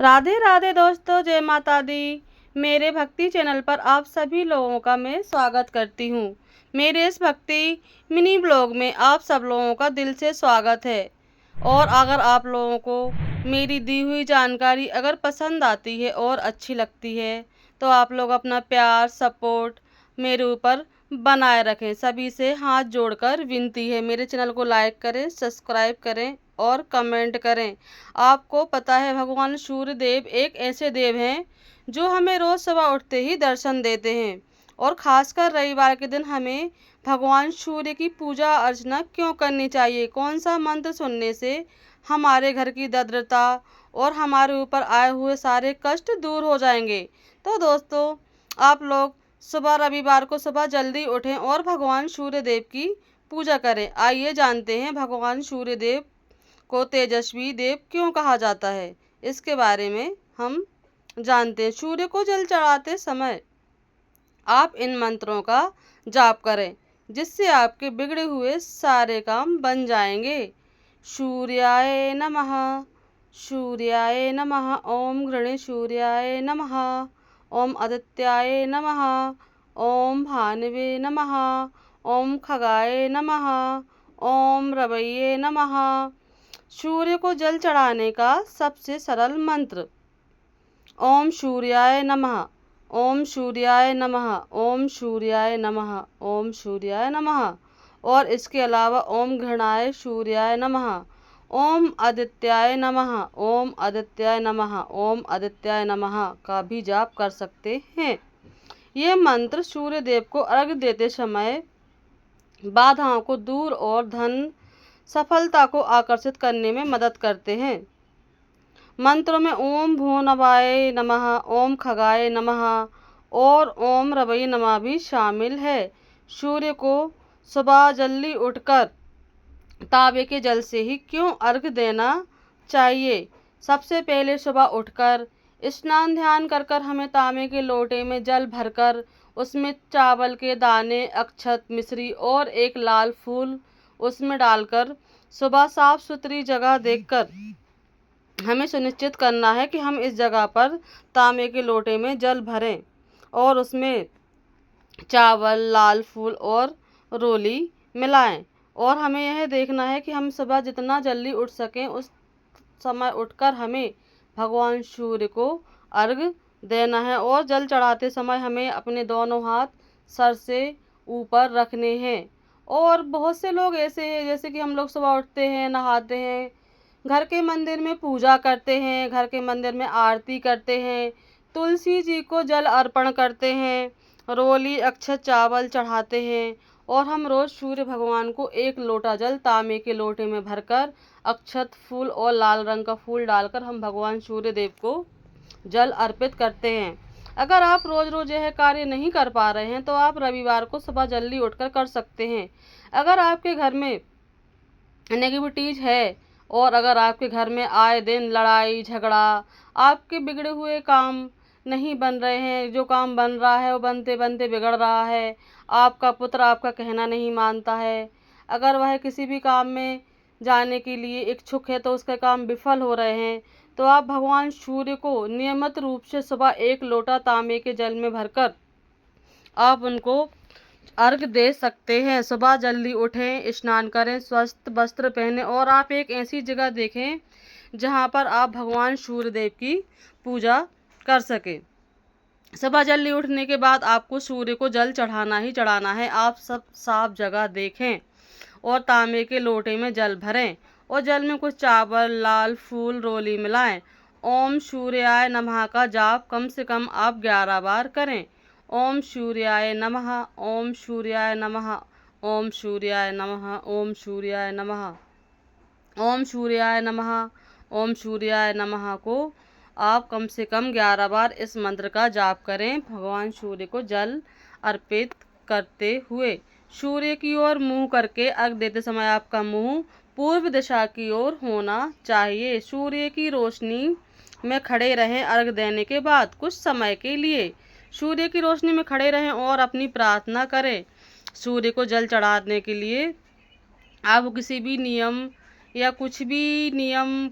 राधे राधे दोस्तों, जय माता दी। मेरे भक्ति चैनल पर आप सभी लोगों का मैं स्वागत करती हूँ। मेरे इस भक्ति मिनी ब्लॉग में आप सब लोगों का दिल से स्वागत है। और अगर आप लोगों को मेरी दी हुई जानकारी अगर पसंद आती है और अच्छी लगती है तो आप लोग अपना प्यार सपोर्ट मेरे ऊपर बनाए रखें। सभी से हाथ जोड़कर विनती है, मेरे चैनल को लाइक करें, सब्सक्राइब करें और कमेंट करें। आपको पता है भगवान सूर्य देव एक ऐसे देव हैं जो हमें रोज़ सुबह उठते ही दर्शन देते हैं। और ख़ासकर रविवार के दिन हमें भगवान सूर्य की पूजा अर्चना क्यों करनी चाहिए, कौन सा मंत्र सुनने से हमारे घर की दरिद्रता और हमारे ऊपर आए हुए सारे कष्ट दूर हो जाएंगे। तो दोस्तों, आप लोग सुबह रविवार को सुबह जल्दी उठें और भगवान सूर्य देव की पूजा करें। आइए जानते हैं भगवान सूर्य देव को तेजस्वी देव क्यों कहा जाता है। इसके बारे में हम जानते हैं। सूर्य को जल चढ़ाते समय आप इन मंत्रों का जाप करें, जिससे आपके बिगड़े हुए सारे काम बन जाएंगे। सूर्याय नमः, सूर्याय नमः, ओम घृणे सूर्याय नमः, ओम आदित्याय नमः, ओम भानुवे नमः, ओम खगाय नमः, ओम रवैये नमः। सूर्य को जल चढ़ाने का सबसे सरल मंत्र ओम सूर्याय नमः, ओम सूर्याय नमः, ओम सूर्याय नमः, ओम सूर्याय नमः। और इसके अलावा ओम घृणाय सूर्याय नमः, ओम आदित्याय नमः, ओम आदित्याय नमः, ओम आदित्याय नमः का भी जाप कर सकते हैं। ये मंत्र सूर्य देव को अर्घ्य देते समय बाधाओं को दूर और धन सफलता को आकर्षित करने में मदद करते हैं। मंत्रों में ओम भूनवाय नमः, ओम खगाय नमः और ओम रवैये नमः भी शामिल है। सूर्य को सुबह जल्दी उठकर तांबे के जल से ही क्यों अर्घ्य देना चाहिए। सबसे पहले सुबह उठकर स्नान ध्यान कर कर हमें तांबे के लोटे में जल भरकर उसमें चावल के दाने, अक्षत, मिश्री और एक लाल फूल उसमें डालकर सुबह साफ सुथरी जगह देखकर हमें सुनिश्चित करना है कि हम इस जगह पर तांबे के लोटे में जल भरें और उसमें चावल, लाल फूल और रोली मिलाएं। और हमें यह देखना है कि हम सुबह जितना जल्दी उठ सकें उस समय उठकर हमें भगवान सूर्य को अर्घ्य देना है। और जल चढ़ाते समय हमें अपने दोनों हाथ सर से ऊपर रखने हैं। और बहुत से लोग ऐसे हैं जैसे कि हम लोग सुबह उठते हैं, नहाते हैं, घर के मंदिर में पूजा करते हैं, घर के मंदिर में आरती करते हैं, तुलसी जी को जल अर्पण करते हैं, रोली अक्षत चावल चढ़ाते हैं। और हम रोज़ सूर्य भगवान को एक लोटा जल तांबे के लोटे में भरकर अक्षत फूल और लाल रंग का फूल डालकर हम भगवान सूर्य देव को जल अर्पित करते हैं। अगर आप रोज़ रोज़ यह कार्य नहीं कर पा रहे हैं तो आप रविवार को सुबह जल्दी उठकर कर सकते हैं। अगर आपके घर में नेगेटिविटीज है और अगर आपके घर में आए दिन लड़ाई झगड़ा, आपके बिगड़े हुए काम नहीं बन रहे हैं, जो काम बन रहा है वो बनते बनते बिगड़ रहा है, आपका पुत्र आपका कहना नहीं मानता है, अगर वह किसी भी काम में जाने के लिए इच्छुक है तो उसके काम विफल हो रहे हैं, तो आप भगवान सूर्य को नियमित रूप से सुबह एक लोटा तांबे के जल में भरकर आप उनको अर्घ दे सकते हैं। सुबह जल्दी उठें, स्नान करें, स्वस्थ वस्त्र पहनें और आप एक ऐसी जगह देखें जहां पर आप भगवान सूर्यदेव की पूजा कर सकें। सुबह जल्दी उठने के बाद आपको सूर्य को जल चढ़ाना ही चढ़ाना है। आप सब साफ जगह देखें और तांबे के लोटे में जल भरें और जल में कुछ चावल, लाल फूल, रोली मिलाएं। ओम सूर्याय नमः का जाप कम से कम आप 11 बार करें। ओम सूर्याय नमः, ओम सूर्याय नमः, ओम सूर्याय नमः, ओम सूर्याय नमः, ओम सूर्याय नमः, ओम सूर्याय नमः को आप कम से कम 11 बार इस मंत्र का जाप करें, भगवान सूर्य को जल अर्पित करते हुए। सूर्य की ओर मुंह करके अर्घ देते समय आपका मुंह पूर्व दिशा की ओर होना चाहिए। सूर्य की रोशनी में खड़े रहें। अर्घ देने के बाद कुछ समय के लिए सूर्य की रोशनी में खड़े रहें और अपनी प्रार्थना करें। सूर्य को जल चढ़ाने के लिए आप किसी भी नियम या कुछ भी नियम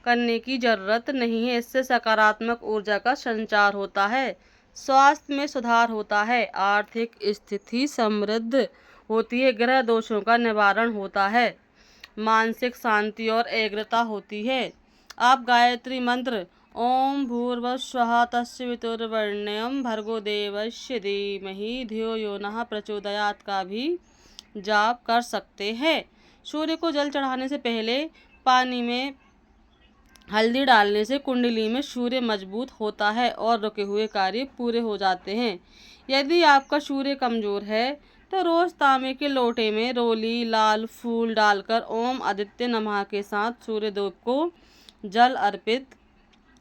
करने की जरूरत नहीं है। इससे सकारात्मक ऊर्जा का संचार होता है, स्वास्थ्य में सुधार होता है, आर्थिक स्थिति समृद्ध होती है, ग्रह दोषों का निवारण होता है, मानसिक शांति और एकाग्रता होती है। आप गायत्री मंत्र ओम भूर्भुवस्सुवः तत्सवितुर्वरेण्यं भर्गो देवस्य धीमहि धियो यो नः प्रचोदयात् का भी जाप कर सकते हैं। सूर्य को जल चढ़ाने से पहले पानी में हल्दी डालने से कुंडली में सूर्य मजबूत होता है और रुके हुए कार्य पूरे हो जाते हैं। यदि आपका सूर्य कमजोर है तो रोज तांबे के लोटे में रोली लाल फूल डालकर ओम आदित्य नमः के साथ सूर्य देव को जल अर्पित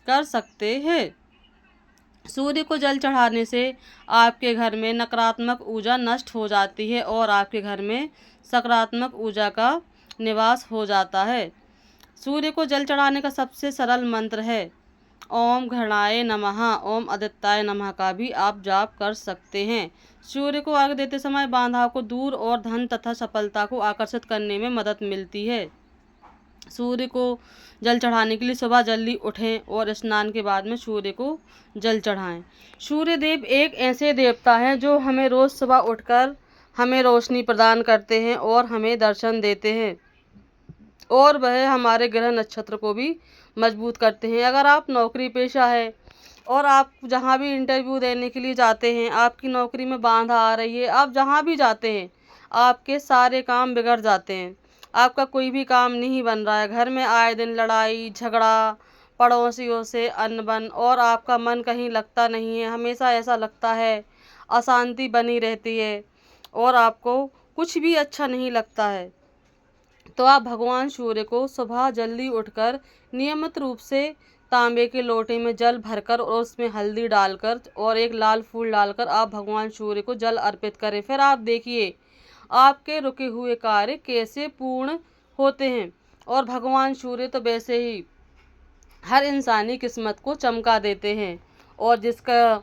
कर सकते हैं। सूर्य को जल चढ़ाने से आपके घर में नकारात्मक ऊर्जा नष्ट हो जाती है और आपके घर में सकारात्मक ऊर्जा का निवास हो जाता है। सूर्य को जल चढ़ाने का सबसे सरल मंत्र है ओम घृणाय नमः, ओम आदित्याय नमः का भी आप जाप कर सकते हैं। सूर्य को अर्घ्य देते समय बाधाओं को दूर और धन तथा सफलता को आकर्षित करने में मदद मिलती है। सूर्य को जल चढ़ाने के लिए सुबह जल्दी उठें और स्नान के बाद में सूर्य को जल चढ़ाएं। सूर्य देव एक ऐसे देवता हैं जो हमें रोज़ सुबह उठकर हमें रोशनी प्रदान करते हैं और हमें दर्शन देते हैं और वह हमारे ग्रह नक्षत्र को भी मजबूत करते हैं। अगर आप नौकरी पेशा है और आप जहाँ भी इंटरव्यू देने के लिए जाते हैं, आपकी नौकरी में बाधा आ रही है, आप जहाँ भी जाते हैं आपके सारे काम बिगड़ जाते हैं, आपका कोई भी काम नहीं बन रहा है, घर में आए दिन लड़ाई झगड़ा, पड़ोसियों से अनबन और आपका मन कहीं लगता नहीं है, हमेशा ऐसा लगता है अशांति बनी रहती है और आपको कुछ भी अच्छा नहीं लगता है, तो आप भगवान सूर्य को सुबह जल्दी उठकर नियमित रूप से तांबे के लोटे में जल भरकर और उसमें हल्दी डालकर और एक लाल फूल डालकर आप भगवान सूर्य को जल अर्पित करें। फिर आप देखिए आपके रुके हुए कार्य कैसे पूर्ण होते हैं। और भगवान सूर्य तो वैसे ही हर इंसानी किस्मत को चमका देते हैं और जिसका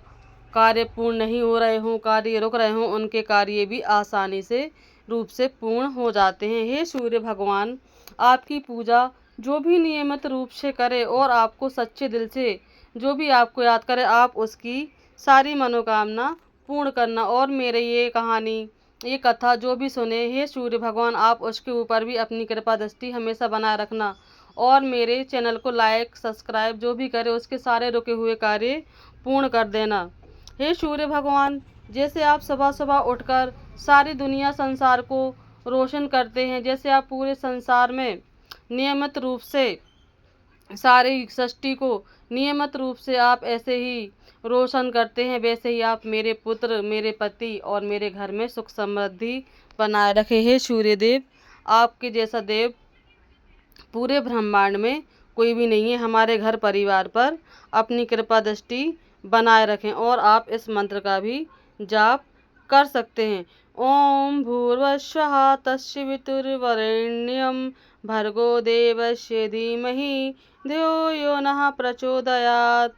कार्य पूर्ण नहीं हो रहे हों, कार्य रुक रहे हों, उनके कार्य भी आसानी से रूप से पूर्ण हो जाते हैं। हे सूर्य भगवान, आपकी पूजा जो भी नियमित रूप से करे और आपको सच्चे दिल से जो भी आपको याद करे, आप उसकी सारी मनोकामना पूर्ण करना। और मेरे ये कहानी ये कथा जो भी सुने, हे सूर्य भगवान, आप उसके ऊपर भी अपनी कृपा दृष्टि हमेशा बनाए रखना और मेरे चैनल को लाइक सब्सक्राइब जो भी करे उसके सारे रुके हुए कार्य पूर्ण कर देना। हे सूर्य भगवान, जैसे आप सुबह सुबह उठकर सारी दुनिया संसार को रोशन करते हैं, जैसे आप पूरे संसार में नियमित रूप से सारी सृष्टि को नियमित रूप से आप ऐसे ही रोशन करते हैं, वैसे ही आप मेरे पुत्र, मेरे पति और मेरे घर में सुख समृद्धि बनाए रखे। हे सूर्य देव, आपके जैसा देव पूरे ब्रह्मांड में कोई भी नहीं है। हमारे घर परिवार पर अपनी कृपा दृष्टि बनाए रखें। और आप इस मंत्र का भी जाप कर सकते हैं ओम भूर्भुवस्सुवः तत्सवितुर्वरेण्यं भर्गो देवस्य धीमहि धियो यो नः प्रचोदयात्।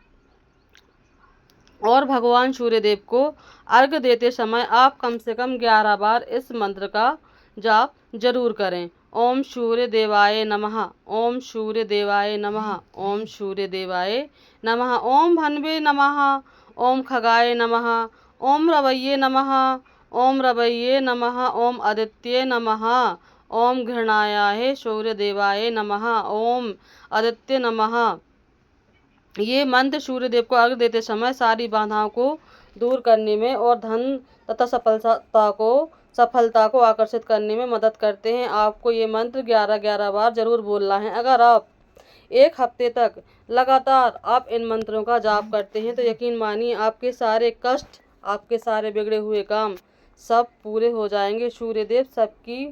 और भगवान सूर्यदेव को अर्घ्य देते समय आप कम से कम 11 बार इस मंत्र का जाप जरूर करें। ओम सूर्य देवाय नमः, ओम सूर्य देवाय नमः, ओम सूर्य देवाय नमः, ओम भन्वे नमः, ओम खगाय नमः, ओम रवैये नमः, ओम रवैये नमः, ओम आदित्ये नमः, ओम घृणायाय सूर्य देवाय नमः, ओम आदित्य नमः। ये मंत्र सूर्य देव को अर्घ्य देते समय सारी बाधाओं को दूर करने में और धन तथा सफलता को आकर्षित करने में मदद करते हैं। आपको ये मंत्र 11-11 बार जरूर बोलना है। अगर आप एक हफ्ते तक लगातार आप इन मंत्रों का जाप करते हैं तो यकीन मानिए आपके सारे कष्ट, आपके सारे बिगड़े हुए काम सब पूरे हो जाएंगे। सूर्यदेव सबकी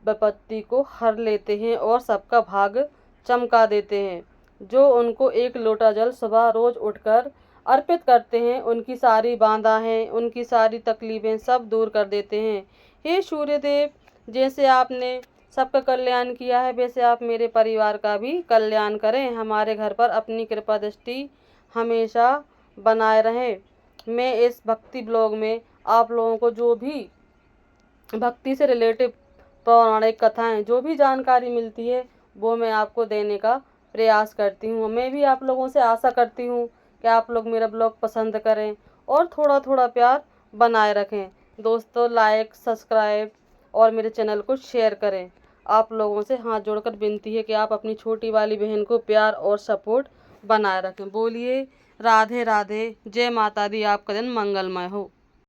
विपत्ति को हर लेते हैं और सबका भाग चमका देते हैं। जो उनको एक लोटा जल सुबह रोज उठकर अर्पित करते हैं, उनकी सारी बाधाएं, उनकी सारी तकलीफ़ें सब दूर कर देते हैं। हे सूर्यदेव, जैसे आपने सबका कल्याण किया है वैसे आप मेरे परिवार का भी कल्याण करें। हमारे घर पर अपनी कृपा दृष्टि हमेशा बनाए रहें। मैं इस भक्ति ब्लॉग में आप लोगों को जो भी भक्ति से रिलेटिव पौराणिक कथाएं जो भी जानकारी मिलती है वो मैं आपको देने का प्रयास करती हूँ। मैं भी आप लोगों से आशा करती हूँ कि आप लोग मेरा ब्लॉग पसंद करें और थोड़ा थोड़ा प्यार बनाए रखें। दोस्तों, लाइक, सब्सक्राइब और मेरे चैनल को शेयर करें। आप लोगों से हाथ जोड़कर विनती है कि आप अपनी छोटी वाली बहन को प्यार और सपोर्ट बनाए रखें। बोलिए राधे राधे, जय माता दी, आपका दिन मंगलमय हो।